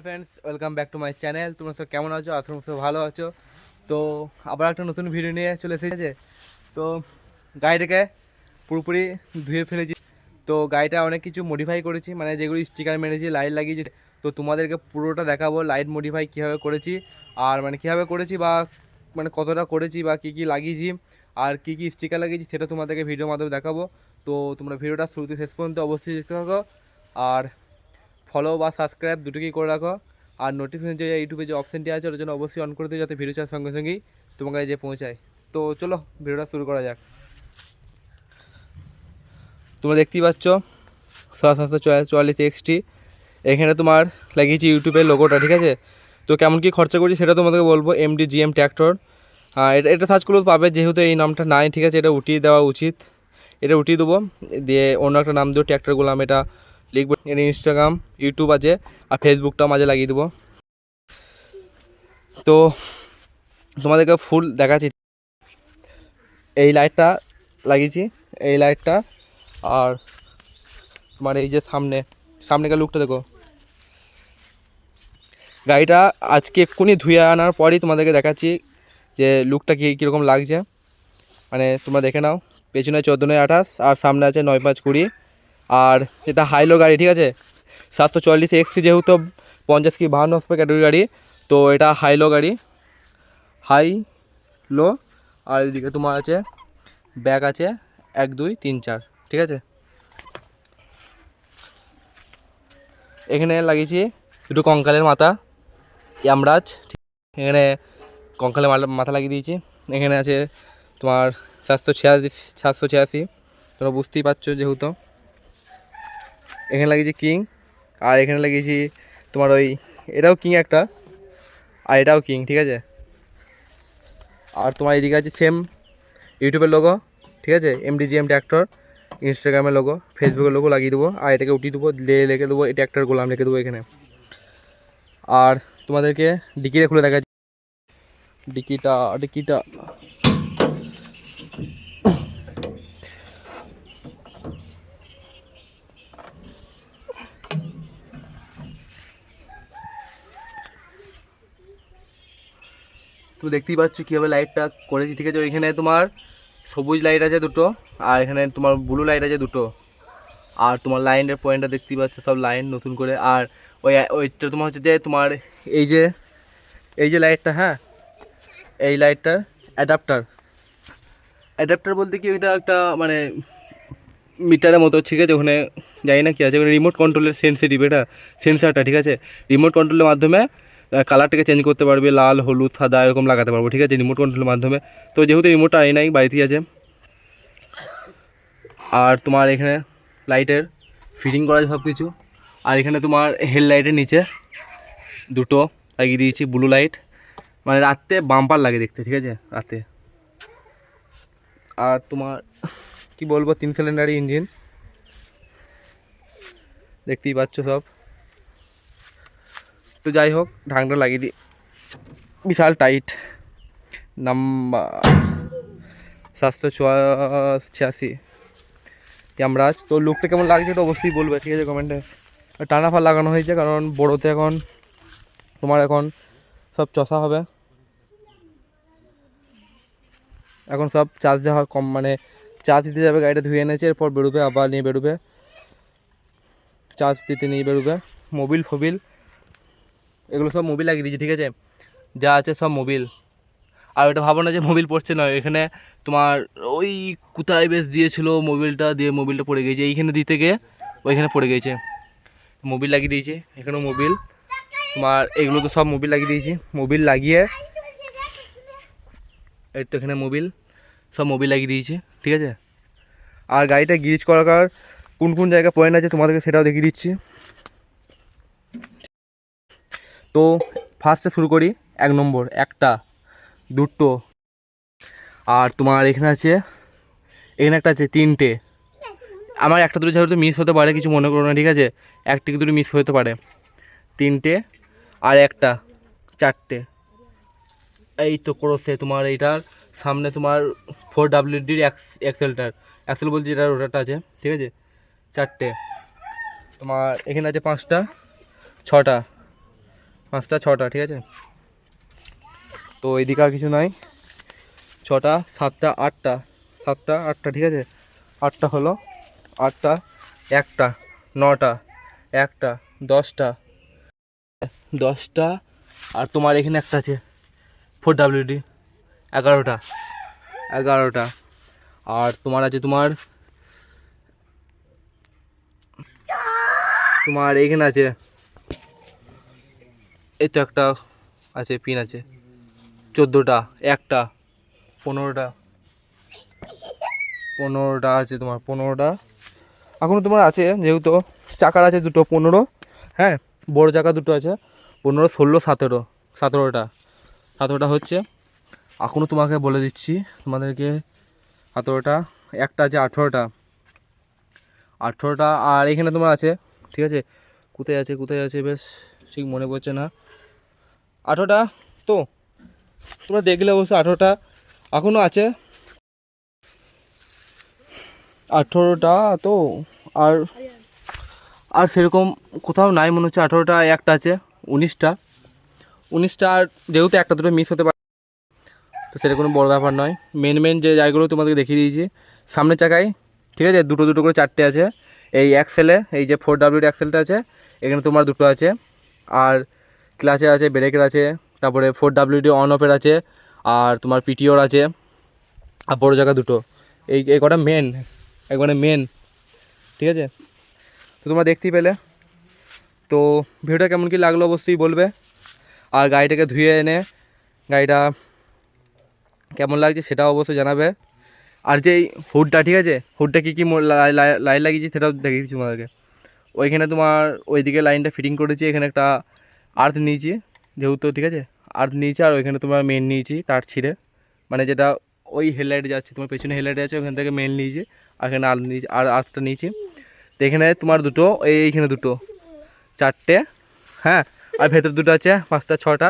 Friends, welcome back to my channel. তোমরা সব কেমন আছো? তোমরা সব ভালো আছো? তো আবার একটা নতুন ভিডিও নিয়ে চলে এসেছে। তো গাড়িটাকে পুরোপুরি ধুয়ে ফেলেছি। তো গাড়িটা অনেক কিছু মডিফাই করেছি, মানে যেগুলো স্টিকার মেরেছি, লাইট লাগিয়েছি। তো তোমাদেরকে পুরোটা দেখাবো লাইট মডিফাই কীভাবে করেছি, আর মানে কীভাবে করেছি বা মানে কতটা করেছি বা কী কী লাগিয়েছি আর কী কী স্টিকার লাগিয়েছি সেটা তোমাদেরকে ভিডিওর মাধ্যমে দেখাবো। তো তোমরা ভিডিওটা শুরুতে শেষ পর্যন্ত অবশ্যই দেখতে থাকো, আর ফলো বা সাবস্ক্রাইব দুটোকেই করে রাখো। আর নোটিফিকেশন যে ইউটিউবে যে অপশানটি আছে ওটার জন্য অবশ্যই অন করে দিও, যাতে ভিডিও ছাড়ার সঙ্গে সঙ্গেই তোমার কাছে যে পৌঁছায়। তো চলো ভিডিওটা শুরু করা যাক। তোমরা দেখতেই পাচ্ছ 744 XT। এখানে তোমার লাগিয়েছি ইউটিউবের লোগোটা, ঠিক আছে? তো কেমন কী খরচা করছি সেটা তোমাদেরকে বলবো। MDGM ট্র্যাক্টর, এটা সার্চ করলেও পাবে, যেহেতু এই নামটা নাই, ঠিক আছে? এটা উঠিয়ে দেওয়া উচিত, এটা উঠিয়ে দেবো, দিয়ে অন্য একটা নাম দেবো ট্র্যাক্টর গোলাম, এটা লিখবো। এর ইনস্টাগ্রাম, ইউটিউব আছে, আর ফেসবুকটাও মাঝে লাগিয়ে দেবো। তো তোমাদেরকে ফুল দেখাচ্ছি। এই লাইটটা লাগিয়েছি, এই লাইটটা, আর তোমার এই যে সামনেকার লুকটা দেখো। গাড়িটা আজকে এক্ষুনি ধুয়ে আনার পরই তোমাদেরকে দেখাচ্ছি যে লুকটা কীরকম লাগছে। মানে তোমরা দেখে নাও, পেছনে 14/28 আর সামনে আছে 9/5/20। আর এটা হাইলো গাড়ি, ঠিক আছে? 744 XT যেহেতু 50 কি 52 হর্স পাওয়ার ক্যাটাগরি গাড়ি, তো এটা হাইলো গাড়ি, হাই লো। আর এদিকে তোমার আছে ব্যাগ আছে 1 2 3 4, ঠিক আছে? এখানে লাগিয়েছি দুটো কঙ্কালের মাথা, ইয়ামরাজ। এখানে কঙ্কালের মাথা লাগিয়ে দিয়েছি। এখানে আছে তোমার 786, তোমরা বুঝতেই পারছো যেহেতু। এখানে লাগিয়েছি কিং, আর এখানে লাগিয়েছি তোমার ওই, এটাও কিং একটা, আর এটাও কিং, ঠিক আছে? আর তোমার এদিকে আছে সেম ইউটিউবের লোগো, ঠিক আছে? MDGM ট্র্যাক্টর, ইনস্টাগ্রামের লোগো, ফেসবুকের লোগো লাগিয়ে দেবো। আর এটাকে উঠিয়ে দেবো, লিখে দেবো ট্র্যাক্টর গোলাম লিখে দেবো এখানে। আর তোমাদেরকে ডিকিটা খুলে দেখা, ডিকিটা তুমি দেখতেই পাচ্ছ কীভাবে লাইটটা করেছি, ঠিক আছে? ওইখানে তোমার সবুজ লাইট আছে দুটো, আর এখানে তোমার ব্লু লাইট আছে দুটো। আর তোমার লাইনের পয়েন্টটা দেখতেই পাচ্ছ, সব লাইন নতুন করে। আর ওইটা তোমার হচ্ছে যে তোমার এই যে লাইটটা, হ্যাঁ, এই লাইটটার অ্যাডাপ্টার বলতে কি, ওইটা একটা মানে মিটারের মতো, ঠিক আছে? ওখানে জানি না কী আছে, ওখানে রিমোট কন্ট্রোলের সেন্সিটিভ এটা সেন্সারটা, ঠিক আছে? রিমোট কন্ট্রোলের মাধ্যমে কালারটাকে চেঞ্জ করতে পারবে, লাল হলুদ সাদা এরকম লাগাতে পারবো, ঠিক আছে? রিমোট কন্ট্রোলের মাধ্যমে। তো যেহেতু রিমোটটা আনি নাই, বাড়িতেই আছে। আর তোমার এখানে লাইটের ফিটিং করা আছে সব কিছু। আর এখানে তোমার হেডলাইটের নিচে দুটো লাগিয়ে দিয়েছি ব্লু লাইট, মানে রাতে বাম্পার লাগে দেখতে, ঠিক আছে? রাতে। আর তোমার কি বলবো, 3 সিলিন্ডারি ইঞ্জিন, দেখতেই পাচ্ছ সব। তো যাই হোক, ঢাকনা লাগিয়ে দিই, বিশাল টাইট, নাম্বার 786 ক্যামরাজ। তো লুকটা কেমন লাগছে এটা অবশ্যই বলবে, ঠিক আছে? কমেন্টে। টানা ফার লাগানো হয়েছে, কারণ বড়োতে এখন তোমার এখন সব চষা হবে, এখন সব চার্জ দেওয়া কম, মানে চার্জ দিতে যাবে, গাড়িটা ধুয়ে এনেছে, এরপর বেরোবে, আবার নিয়ে বেরোবে, চার্জ দিতে নিয়ে বেরোবে। মোবিল এগুলো সব মোবিল লাগিয়ে দিয়েছে, ঠিক আছে? যা আছে সব মোবিল। আর ওটা ভাবো না যে মোবিল পড়ছে, নয়, এখানে তোমার ওই কোথায় বেশ দিয়েছিল মোবিলটা, দিয়ে মোবিলটা পড়ে গিয়েছে, এইখানে দিতে গিয়ে ওইখানে পড়ে গিয়েছে। মোবিল লাগিয়ে দিয়েছি, এখানেও মোবিল, তোমার এগুলো তো সব মোবিল লাগিয়ে দিয়েছি। মোবিল লাগিয়ে এই তো এখানে সব মোবিল লাগিয়ে দিয়েছি, ঠিক আছে? আর গাড়িটা গ্রিজ করার কোন কোন জায়গায় পয়েন্ট আছে তোমাদেরকে সেটাও দেখিয়ে দিচ্ছি। তো ফার্স্টে শুরু করি, 1 নম্বর, একটা, দুটো, আর তোমার এখানে একটা আছে, 3টে। আমার একটা দুটো যেহেতু মিস হতে পারে, কিছু মনে করো না, ঠিক আছে? একটা কি দুটো মিস হতে পারে, 3টে, আর একটা, 4টে। এই তো ক্রসে তোমার এইটার সামনে তোমার 4WD অ্যাক্সেল বলছি, যেটা রোটারটা আছে, ঠিক আছে? 4টে। তোমার এখানে আছে 5টা, 6টা, 5টা 6টা, ঠিক আছে। তো এইদিকে আর কিছু নাই, 6টা 7টা 8টা, 7টা 8টা, ঠিক আছে। 8টা হলো, 8টা 1টা 9টা 1টা 10টা 10টা। আর তোমার এখানে একটা আছে 4WD 11টা 11টা। আর তোমার আছে তোমার এখানে আছে, এই তো একটা আছে পিন আছে 14টা 1টা 15টা 15টা আছে তোমার 15টা। এখনও তোমার আছে, যেহেতু চাকার আছে দুটো 15, হ্যাঁ, বড় চাকা দুটো আছে 15 16 17, 17টা হচ্ছে। এখনও তোমাকে বলে দিচ্ছি তোমাদেরকে 17টা। একটা আছে 18টা। আর এখানে তোমার আছে, ঠিক আছে, কোথায় আছে বেশ ঠিক মনে পড়ছে না। 18টা তো তোমরা দেখলে অবশ্যই 18টা এখনও আছে, 18টা তো। আর আর সেরকম কোথাও নাই মনে হচ্ছে। 18টা একটা আছে 19টা। আর যেহেতু একটা দুটো মিস হতে পারে, তো সেটা কোনো বড় ব্যাপার নয়। মেন যে জায়গাগুলো তোমাদেরকে দেখিয়ে দিয়েছি, সামনের চাকায়, ঠিক আছে, দুটো করে 4টে আছে। এই অ্যাক্সেলে, এই যে 4WD অ্যাক্সেলটা আছে, এখানে তোমার দুটো আছে। আর ক্লাচে আছে, ব্রেকের আছে, তারপরে 4WD অন অফের আছে, আর তোমার পিটিওর আছে, আর বড় জায়গা দুটো। এই কটা মেন, একবারে মেন, ঠিক আছে। তো তোমরা দেখতেই পেলে। তো ভিডিওটা কেমন কী লাগলো অবশ্যই বলবে। আর গাড়িটাকে ধুয়ে এনে গাড়িটা কেমন লাগছে সেটাও অবশ্যই জানাবে। আর যে হুডটা, ঠিক আছে, হুডটা কী লাইন লাগিয়েছি সেটাও দেখিয়ে দিচ্ছি তোমাদেরকে। ওইখানে তোমার ওইদিকে লাইনটা ফিটিং করেছি, এখানে একটা আর্থ নিয়েছি যেহেতু, ঠিক আছে, আর্থ নিয়েছি। আর ওইখানে তোমার মেন নিয়েছি তার ছিঁড়ে, মানে যেটা ওই হেডলাইটে যাচ্ছে, তোমার পেছনে হেডলাইটে আছে, ওখান থেকে মেন নিয়েছি। আর এখানে আর্থ নিয়েছি, আর আর্থটা নিয়েছি। তো এখানে তোমার দুটো, এইখানে দুটো, 4টে, হ্যাঁ। আর ভেতর দুটো আছে 5টা 6টা।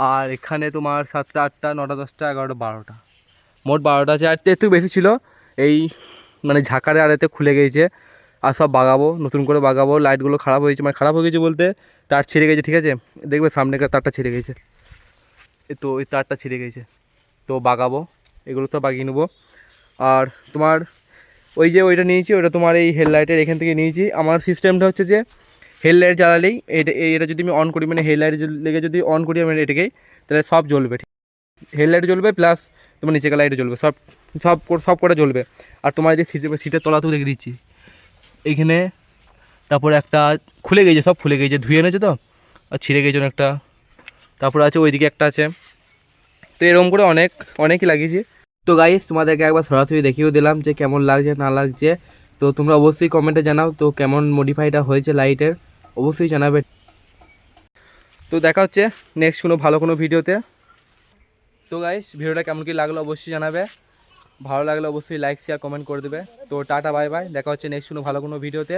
আর এখানে তোমার 7টা 8টা 9টা 10টা 11টা 12টা, মোট 12টা আছে। আর একটু বেশি ছিল, এই মানে ঝাঁকারে আর এতে খুলে গিয়েছে। আর সব বাগাবো, নতুন করে বাগাবো। লাইটগুলো খারাপ হয়েছে, মানে খারাপ হয়ে গেছে বলতে তার ছিঁড়ে গেছে, ঠিক আছে। দেখবে সামনেকার তারটা ছিঁড়ে গেছে, তো ওই তারটা ছিঁড়ে গেছে, তো বাগাবো, এগুলো তো বাগিয়ে নেবো। আর তোমার ওই যে ওইটা নিয়েছি, ওইটা তোমার এই হেডলাইটের এখান থেকে নিয়েছি। আমার সিস্টেমটা হচ্ছে যে হেডলাইট জ্বালালেই এটা যদি আমি অন করি, মানে হেডলাইট লেগে যদি অন করি আমি এটাকেই, তাহলে সব জ্বলবে, ঠিক, হেডলাইট জ্বলবে প্লাস তোমার নিচেকার লাইটও জ্বলবে, সব করে জ্বলবে। আর তোমার যে সিটের তলাতেও দেখে দিচ্ছি, এইখানে তারপরে একটা খুলে গেছে, সব খুলে গেছে, ধুয়ে এনেছে তো, আর ছিঁড়ে গেছে একটা। তারপরে আছে ওইদিকে একটা আছে। তো এরকম করে অনেকই লাগিয়েছি। তো গাইস তোমাদেরকে একবার সরাসরি দেখিয়েও দিলাম যে কেমন লাগছে না লাগছে। তো তোমরা অবশ্যই কমেন্টে জানাও তো কেমন মডিফাইটা হয়েছে লাইটের, অবশ্যই জানাবে। তো দেখা হচ্ছে নেক্সট ভালো কোনো ভিডিওতে। তো গাইস ভিডিওটা কেমন কী লাগলো অবশ্যই জানাবে, ভালো লাগলে অবশ্যই লাইক শেয়ার কমেন্ট করে দেবে। তো টাটা বাই বাই, দেখা হচ্ছে নেক্সট ভালো কোনো ভিডিওতে।